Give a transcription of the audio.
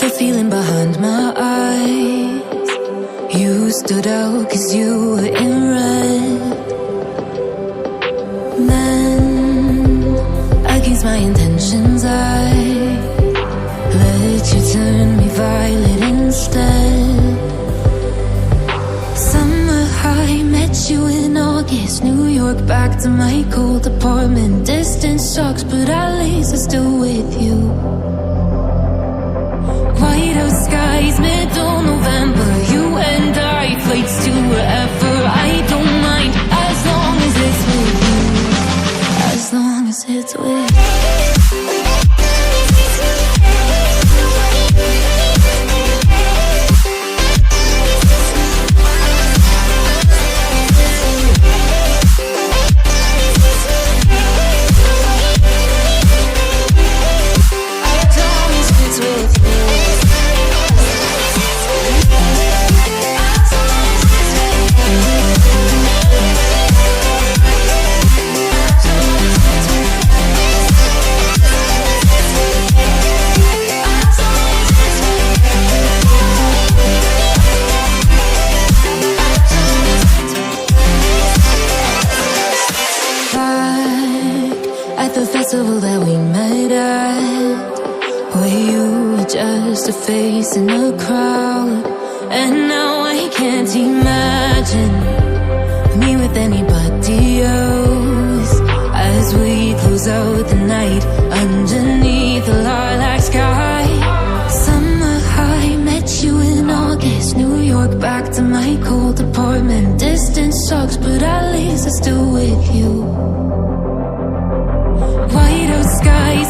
the feeling behind my eyes. You stood out 'cause you were in red. Then, against my intentions, I let you turn me violet instead. Summer high, met you in August. New York, back to my cold apartment. Distance sucks, but at least I'm still with you. Whiteout skies, middle November. You and I, flights to wherever. I don't mind, as long as it's with you. As long as it's with you. The festival that we met at, where you were just a face in a crowd. And now I can't imagine me with anybody else, as we close out the night underneath the lilac sky. Summer high, met you in August. New York, back to my cold apartment. Distance sucks, but at least I'm still with you. Whiteout skies,